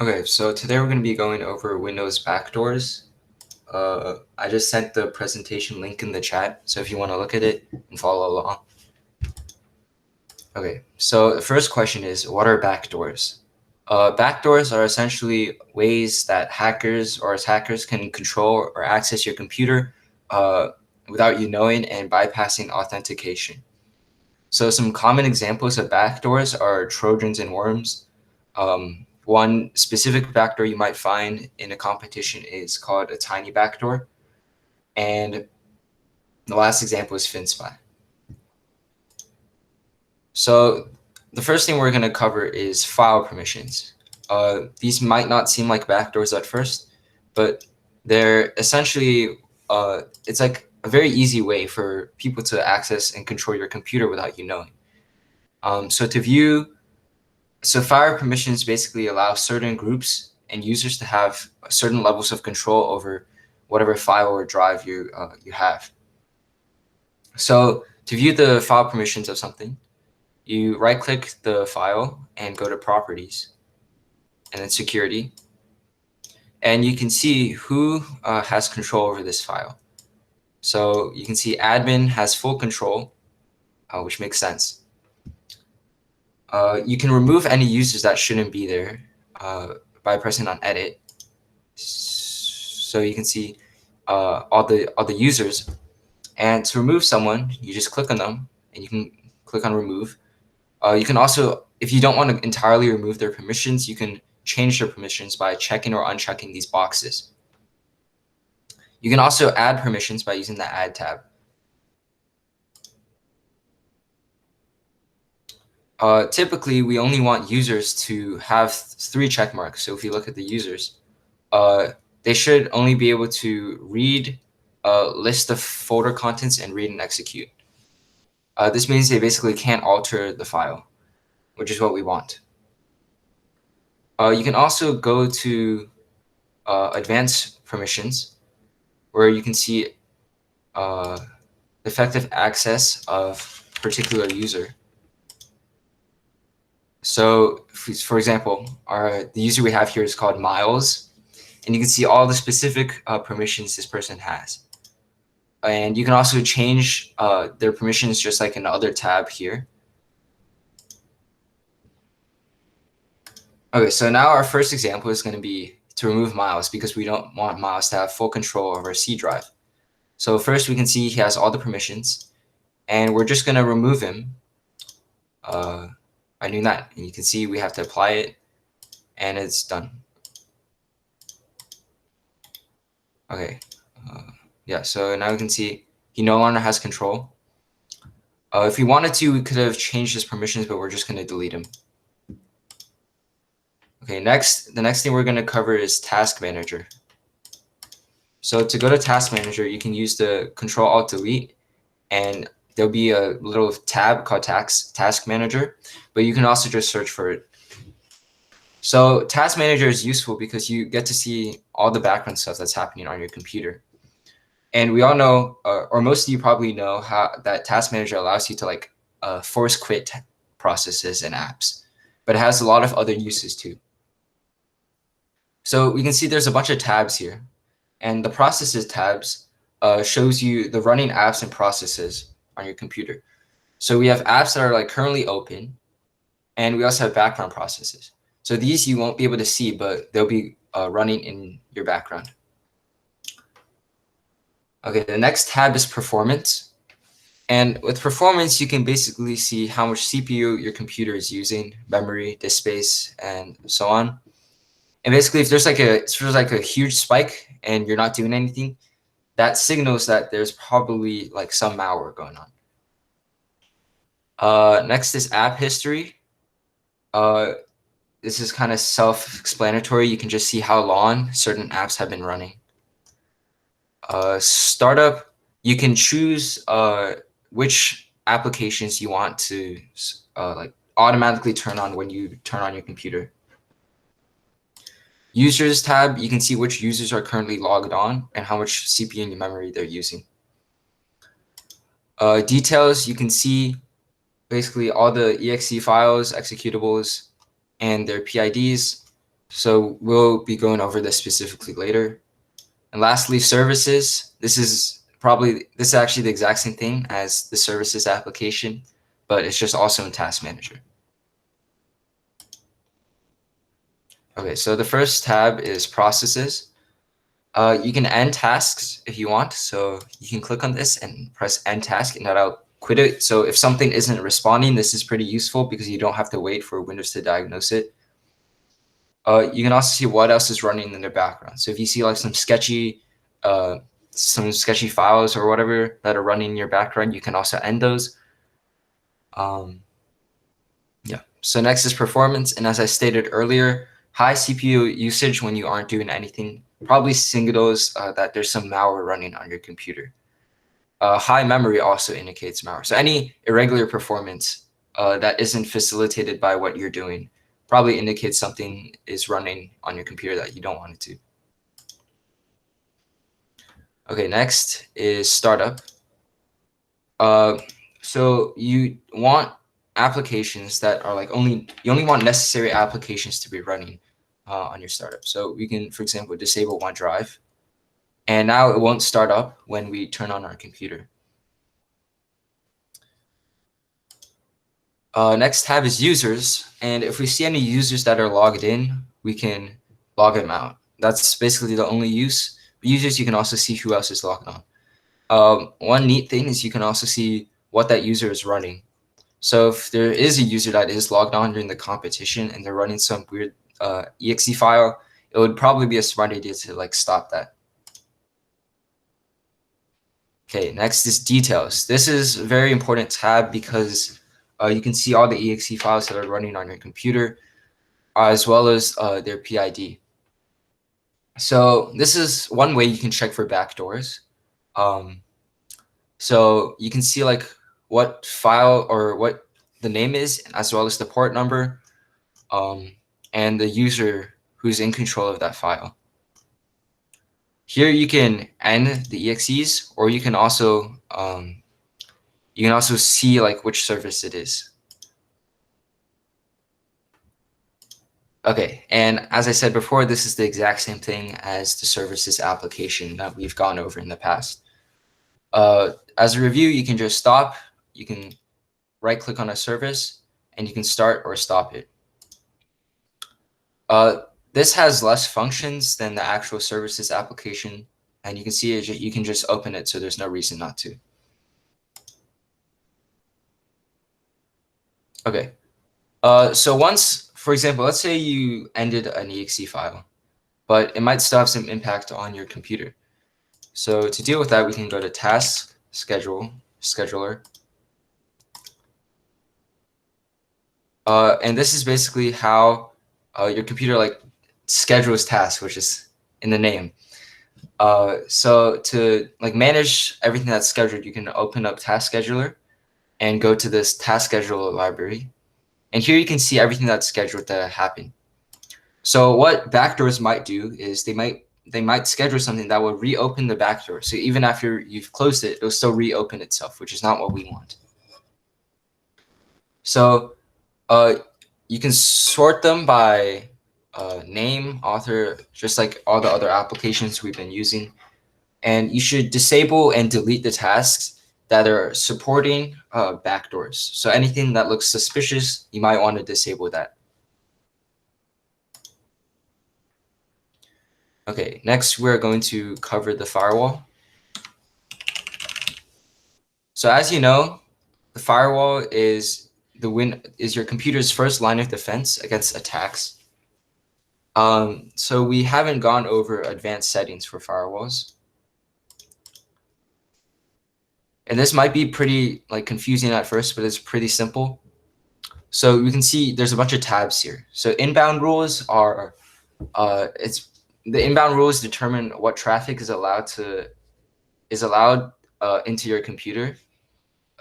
Okay, so today we're going to be going over Windows backdoors. I just sent the presentation link in the chat, so if you want to look at it and follow along. Okay, so the first question is, what are backdoors? Backdoors are essentially ways that hackers or attackers can control or access your computer without you knowing and bypassing authentication. So some common examples of backdoors are Trojans and worms. One specific backdoor you might find in a competition is called a tiny backdoor. And the last example is FinSpy. So the first thing we're going to cover is file permissions. These might not seem like backdoors at first, but they're essentially, it's like a very easy way for people to access and control your computer without you knowing. So file permissions basically allow certain groups and users to have certain levels of control over whatever file or drive you have. So to view the file permissions of something, you right-click the file and go to Properties, and then Security, and you can see who has control over this file. So you can see admin has full control, which makes sense. You can remove any users that shouldn't be there by pressing on Edit. So you can see all the users, and to remove someone, you just click on them, and you can click on Remove. You can also, if you don't want to entirely remove their permissions, you can change their permissions by checking or unchecking these boxes. You can also add permissions by using the Add tab. Typically, we only want users to have 3 check marks. So if you look at the users, they should only be able to read a list of folder contents and read and execute. This means they basically can't alter the file, which is what we want. You can also go to advanced permissions, where you can see effective access of particular user. So, for example, the user we have here is called Miles, and you can see all the specific permissions this person has. And you can also change their permissions just like in the other tab here. Okay, so now our first example is going to be to remove Miles because we don't want Miles to have full control over C drive. So first we can see he has all the permissions, and we're just going to remove him by doing that. And you can see we have to apply it, and it's done. Okay, yeah, so now we can see he no longer has control. If we wanted to, we could have changed his permissions, but we're just going to delete him. Okay, the next thing we're going to cover is Task Manager. So to go to Task Manager, you can use the Control-Alt-Delete, and there'll be a little tab called Task Manager, but you can also just search for it. So Task Manager is useful because you get to see all the background stuff that's happening on your computer. And we all know, or most of you probably know, how that Task Manager allows you to like force quit processes and apps, but it has a lot of other uses too. So we can see there's a bunch of tabs here, and the Processes tabs shows you the running apps and processes on your computer. So we have apps that are like currently open, and we also have background processes. So these you won't be able to see, but they'll be running in your background. Okay, the next tab is Performance. And with Performance, you can basically see how much CPU your computer is using, memory, disk space, and so on. And basically, if there's like a huge spike and you're not doing anything, that signals that there's probably like some malware going on. Next is App History. This is kind of self-explanatory. You can just see how long certain apps have been running. Startup, you can choose which applications you want to like automatically turn on when you turn on your computer. Users tab, you can see which users are currently logged on and how much CPU and memory they're using. Details, you can see basically all the exe files, executables, and their PIDs. So we'll be going over this specifically later. And lastly, services. This is actually the exact same thing as the services application, but it's just also in Task Manager. Okay, so the first tab is processes. You can end tasks if you want. So you can click on this and press end task, and that'll quit it. So if something isn't responding, this is pretty useful because you don't have to wait for Windows to diagnose it. You can also see what else is running in the background. So if you see like some sketchy files or whatever that are running in your background, you can also end those. Yeah. So next is performance, and as I stated earlier, high CPU usage when you aren't doing anything probably signals that there's some malware running on your computer. High memory also indicates malware. So any irregular performance that isn't facilitated by what you're doing probably indicates something is running on your computer that you don't want it to. Okay, next is startup. So you want applications that are like you only want necessary applications to be running on your startup. So we can, for example, disable OneDrive, and now it won't start up when we turn on our computer. Next tab is users, and if we see any users that are logged in, we can log them out. That's basically the only use. Users, you can also see who else is logged on. One neat thing is you can also see what that user is running. So if there is a user that is logged on during the competition and they're running some weird exe file, it would probably be a smart idea to like stop that. Okay, next is details. This is a very important tab because you can see all the exe files that are running on your computer, as well as their PID. So this is one way you can check for backdoors. So you can see like what file or what the name is, as well as the port number, and the user who's in control of that file. Here you can end the exes, or you can also see like which service it is. Okay, and as I said before, this is the exact same thing as the services application that we've gone over in the past. As a review, you can just stop, you can right-click on a service, and you can start or stop it. This has less functions than the actual services application, and you can see it, you can just open it, so there's no reason not to. Okay, so once, for example, let's say you ended an exe file, but it might still have some impact on your computer. So to deal with that, we can go to Task, Scheduler. And this is basically how your computer like schedules tasks, which is in the name. So to like manage everything that's scheduled, you can open up Task Scheduler and go to this Task Scheduler library. And here you can see everything that's scheduled to happen. So what backdoors might do is they might schedule something that will reopen the backdoor. So even after you've closed it, it'll still reopen itself, which is not what we want. So you can sort them by name, author, just like all the other applications we've been using. And you should disable and delete the tasks that are supporting backdoors. So anything that looks suspicious, you might want to disable that. Okay, next we're going to cover the firewall. So as you know, the firewall is your computer's first line of defense against attacks. So we haven't gone over advanced settings for firewalls. And this might be pretty like confusing at first, but it's pretty simple. So you can see there's a bunch of tabs here. So inbound rules are the inbound rules determine what traffic is allowed into your computer.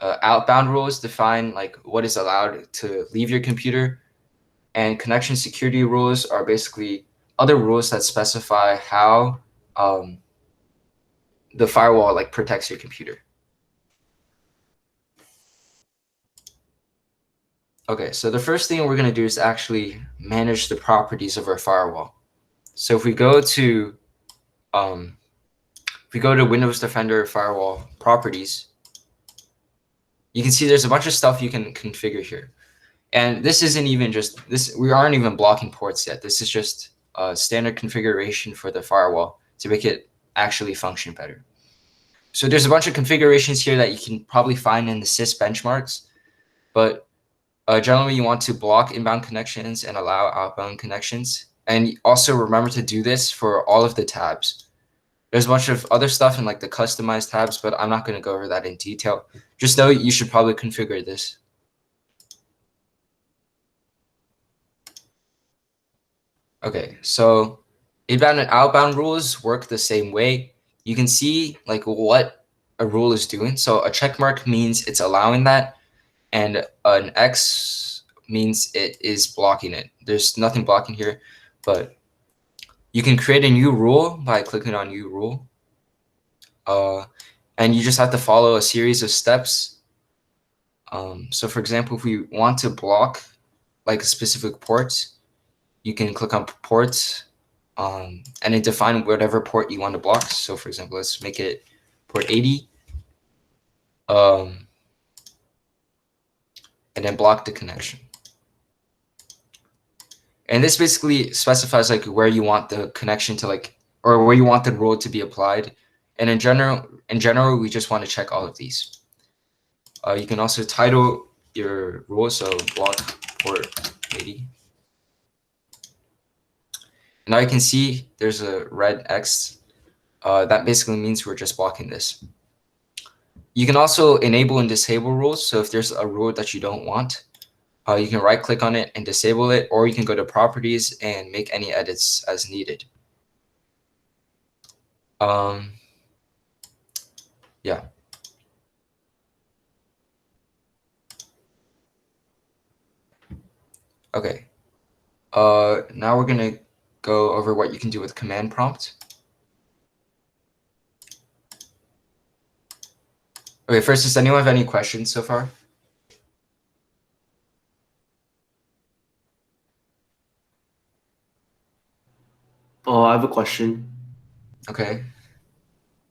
Outbound rules define like what is allowed to leave your computer, and connection security rules are basically other rules that specify how the firewall like protects your computer. Okay, so the first thing we're going to do is actually manage the properties of our firewall. So if we go to Windows Defender Firewall Properties, you can see there's a bunch of stuff you can configure here. And this isn't even just this. We aren't even blocking ports yet. This is just a standard configuration for the firewall to make it actually function better. So there's a bunch of configurations here that you can probably find in the sys benchmarks, but generally you want to block inbound connections and allow outbound connections. And also remember to do this for all of the tabs. There's a bunch of other stuff in like the customized tabs, but I'm not going to go over that in detail. Just know you should probably configure this. Okay, so inbound and outbound rules work the same way. You can see like what a rule is doing. So a check mark means it's allowing that, and an X means it is blocking it. There's nothing blocking here, but you can create a new rule by clicking on new rule. And you just have to follow a series of steps. So for example, if we want to block like a specific port, you can click on ports and then define whatever port you want to block. So for example, let's make it port 80. And then block the connection. And this basically specifies like where you want the connection to like, or where you want the rule to be applied. And in general, we just want to check all of these. You can also title your rule, so block port 80. Now you can see there's a red X. That basically means we're just blocking this. You can also enable and disable rules. So if there's a rule that you don't want, you can right click on it and disable it, or you can go to properties and make any edits as needed. Yeah. Okay. Now we're gonna go over what you can do with command prompt. Okay, first, does anyone have any questions so far? Oh, I have a question. Okay.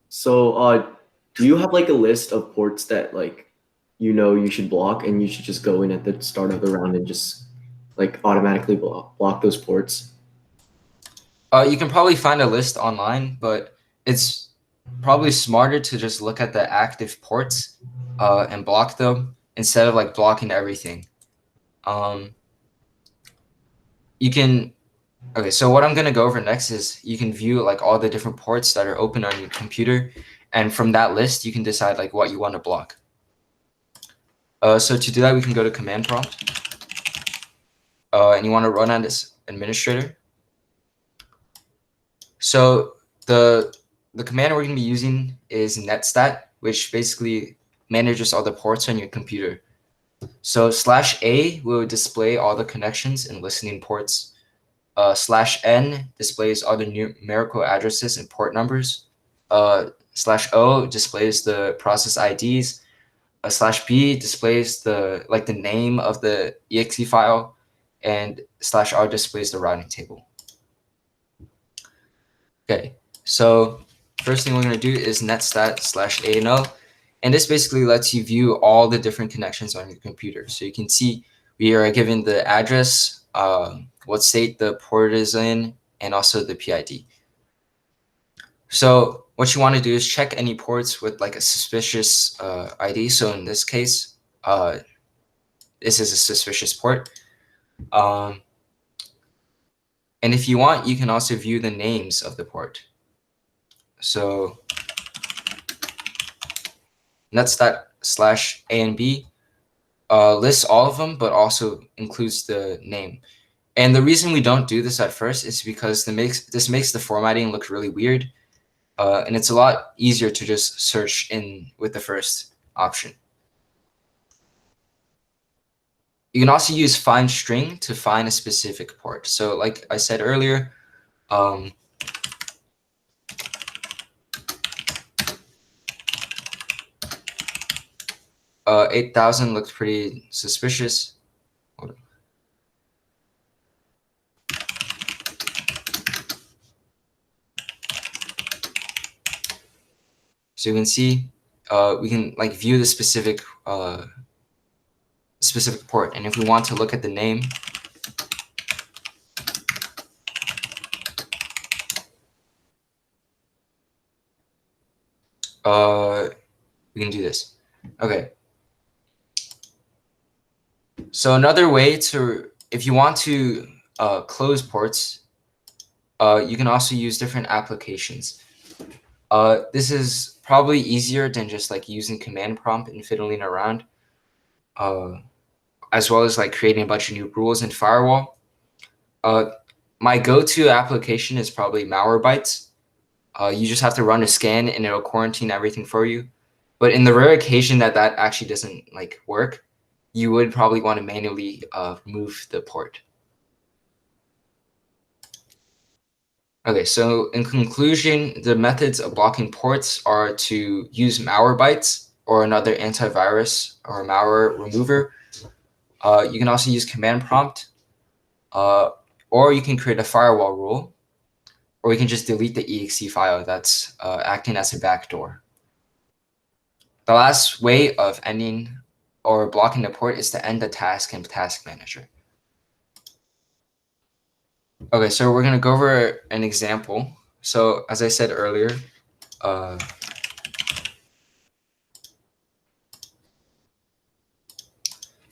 So, do you have like a list of ports that like you should block, and you should just go in at the start of the round and just like automatically block those ports? You can probably find a list online, but it's probably smarter to just look at the active ports and block them instead of like blocking everything. You can Okay, so what I'm gonna go over next is you can view like all the different ports that are open on your computer, and from that list you can decide like what you want to block. So to do that, we can go to command prompt, and you want to run on this administrator. So the command we're gonna be using is netstat, which basically manages all the ports on your computer. So /A will display all the connections and listening ports. /N displays all the numerical addresses and port numbers. /O displays the process IDs. /B displays the name of the exe file, and /R displays the routing table. Okay, so first thing we're going to do is netstat /ANO, and this basically lets you view all the different connections on your computer. So you can see we are given the address, what state the port is in, and also the PID. So what you want to do is check any ports with like a suspicious ID. So in this case, this is a suspicious port. And if you want, you can also view the names of the port. So netstat /A and B lists all of them, but also includes the name. And the reason we don't do this at first is because this makes the formatting look really weird. And it's a lot easier to just search in with the first option. You can also use find string to find a specific port. So like I said earlier, 8,000 looks pretty suspicious. So you can see we can like view the specific port, and if we want to look at the name, we can do this. Okay. So another way to, if you want to close ports, you can also use different applications. This is probably easier than just like using command prompt and fiddling around, as well as like creating a bunch of new rules in firewall. My go-to application is probably Malwarebytes. You just have to run a scan and it'll quarantine everything for you. But in the rare occasion that that actually doesn't like work, you would probably want to manually move the port. Okay, so in conclusion, the methods of blocking ports are to use Malwarebytes or another antivirus or malware remover. You can also use command prompt, or you can create a firewall rule, or you can just delete the exe file that's acting as a backdoor. The last way of ending or blocking the port is to end the task in Task Manager. Okay, so we're going to go over an example. So as I said earlier,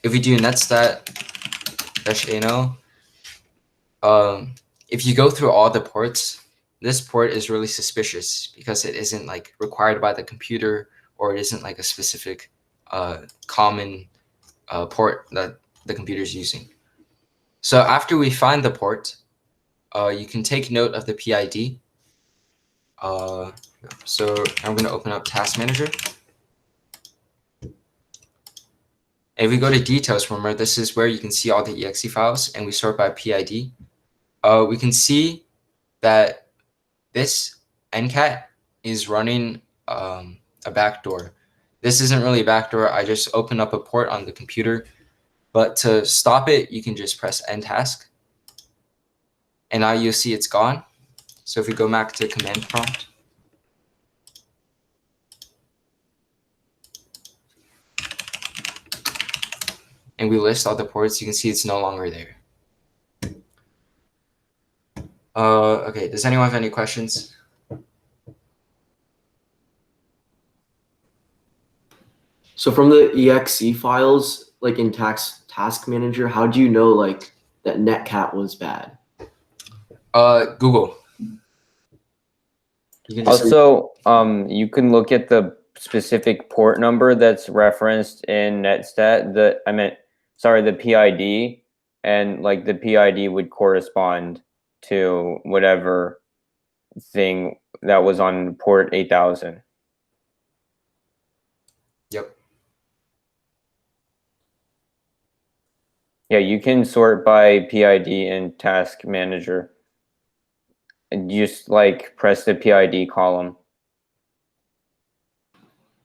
if we do netstat-ano, if you go through all the ports, this port is really suspicious because it isn't like required by the computer, or it isn't like a specific common port that the computer is using. So after we find the port, you can take note of the PID. So I'm going to open up Task Manager. If we go to details, remember this is where you can see all the exe files, and we sort by PID. We can see that this ncat is running a backdoor. This isn't really a backdoor. I just opened up a port on the computer, but to stop it, you can just press end task, and now you'll see it's gone. So if we go back to command prompt, and we list all the ports, you can see it's no longer there. Okay, does anyone have any questions? So from the exe files, like in Task Manager, how do you know like that netcat was bad? Google. You can just Also, you can look at the specific port number that's referenced in netstat. The PID, and like the PID would correspond to whatever thing that was on port 8000. Yep. Yeah, you can sort by PID in Task Manager. And just like press the PID column.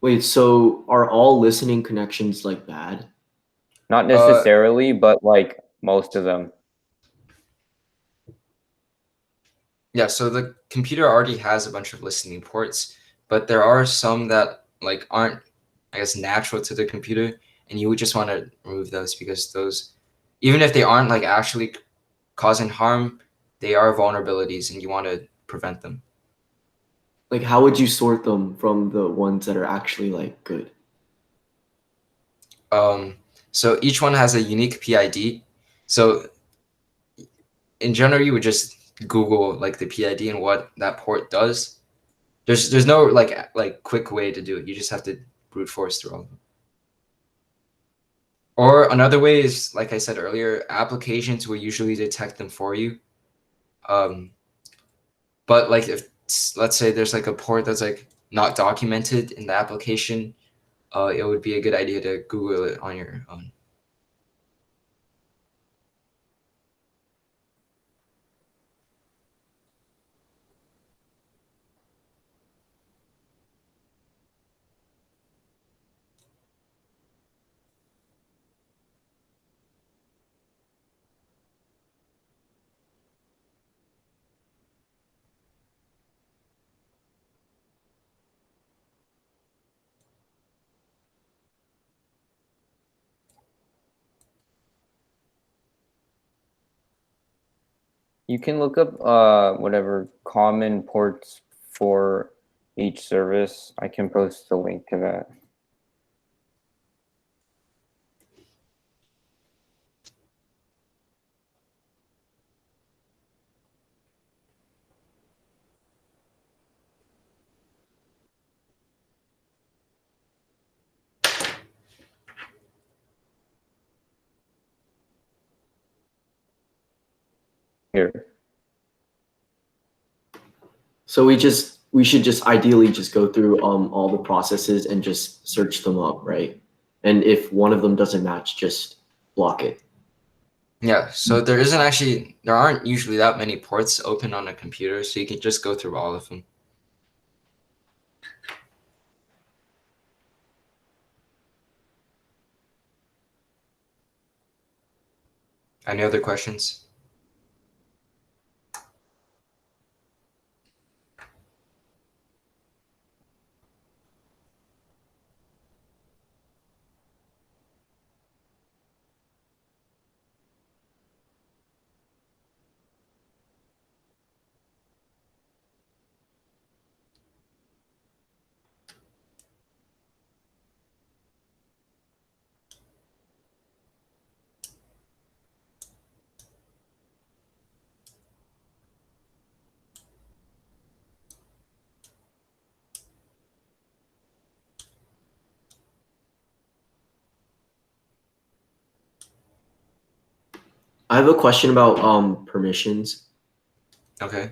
Wait, so are all listening connections like bad? Not necessarily, but like most of them. Yeah, so the computer already has a bunch of listening ports, but there are some that like aren't, I guess, natural to the computer, and you would just want to remove those because those, even if they aren't like actually causing harm, they are vulnerabilities, and you want to prevent them. Like how would you sort them from the ones that are actually like good? So each one has a unique PID. So in general, you would just Google like the PID and what that port does. There's no like quick way to do it. You just have to brute force through all of them. Or another way is, like I said earlier, applications will usually detect them for you. But like if let's say there's like a port that's like not documented in the application, it would be a good idea to Google it on your own. You can look up whatever common ports for each service. I can post a link to that. Here. So we should just ideally just go through all the processes and just search them up, right? And if one of them doesn't match, just block it. Yeah, so there aren't usually that many ports open on a computer, so you can just go through all of them. Any other questions? I have a question about permissions. Okay.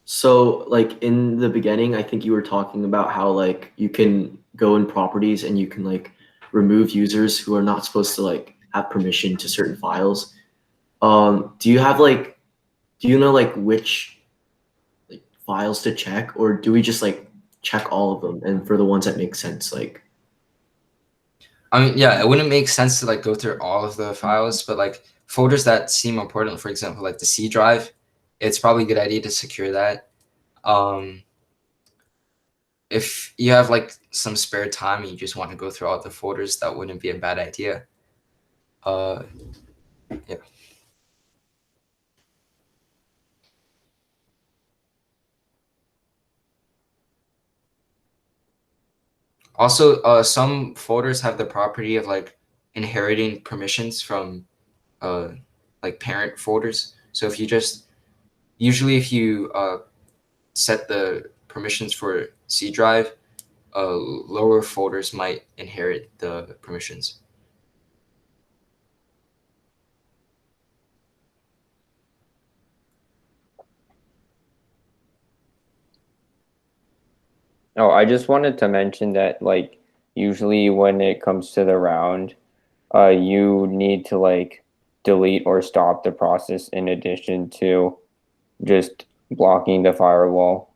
So like in the beginning, I think you were talking about how like you can go in properties and you can like remove users who are not supposed to like have permission to certain files. Do you have like do you know like which like files to check, or do we just like check all of them and for the ones that make sense like I mean, yeah, it wouldn't make sense to like go through all of the files, but like folders that seem important, for example, like the C drive, it's probably a good idea to secure that. Um, if you have like some spare time and you just want to go through all the folders, that wouldn't be a bad idea. Yeah. Also, some folders have the property of like inheriting permissions from uh, like parent folders. So if you just usually if you set the permissions for C drive, lower folders might inherit the permissions. Oh, I just wanted to mention that like usually when it comes to the round, you need to like delete or stop the process in addition to just blocking the firewall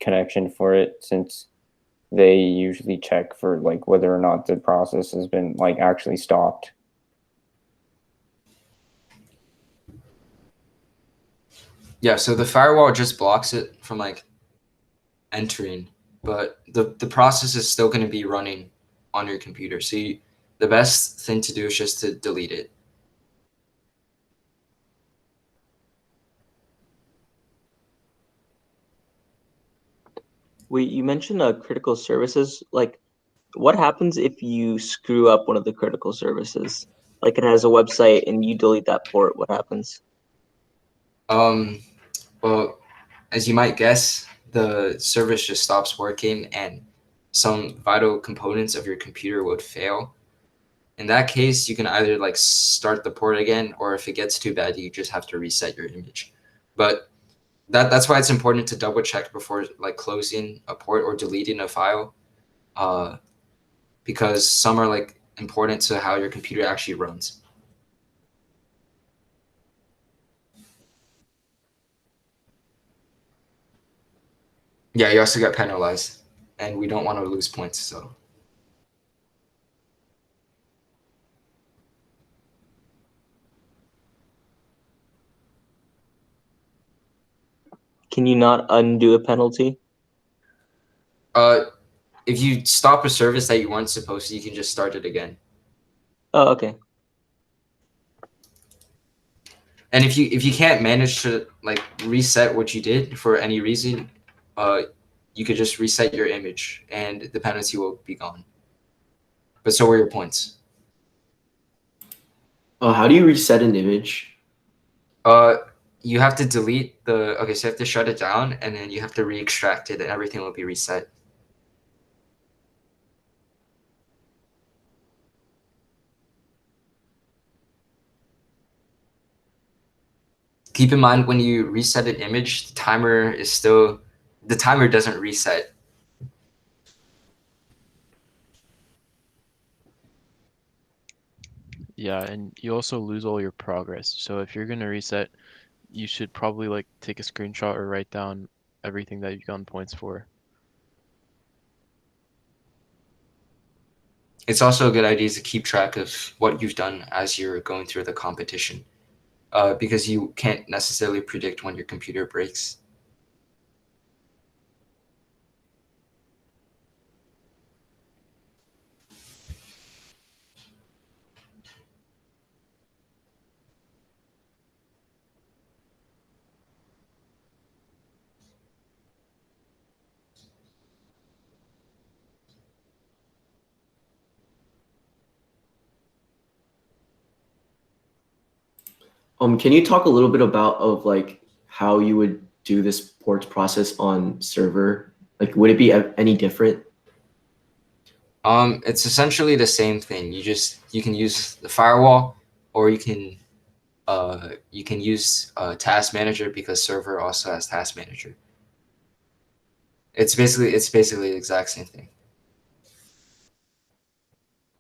connection for it, since they usually check for like whether or not the process has been like actually stopped. Yeah, so the firewall just blocks it from like entering, but the process is still going to be running on your computer. So the best thing to do is just to delete it. You mentioned critical services. Like, what happens if you screw up one of the critical services? Like, it has a website and you delete that port. What happens? Um, well, as you might guess, the service just stops working and some vital components of your computer would fail. In that case, you can either like start the port again, or if it gets too bad, you just have to reset your image. But that's why it's important to double check before like closing a port or deleting a file, uh, because some are like important to how your computer actually runs. Yeah, you also get penalized, and we don't want to lose points. So Can you not undo a penalty? uh, if you stop a service that you weren't supposed to, you can just start it again. Oh, okay. And if you can't manage to like reset what you did for any reason, you could just reset your image and the penalty will be gone. But so were your points. How do you reset an image? Uh, you have to delete the okay, so you have to shut it down and then you have to re-extract it and everything will be reset. Keep in mind when you reset an image, the timer doesn't reset. Yeah, and you also lose all your progress. So if you're gonna reset, you should probably like take a screenshot or write down everything that you've gotten points for. It's also a good idea to keep track of what you've done as you're going through the competition, because you can't necessarily predict when your computer breaks. Can you talk a little bit about of like how you would do this ports process on server? Like, would it be any different? It's essentially the same thing. You can use the firewall, or you can use Task Manager because server also has Task Manager. It's basically the exact same thing.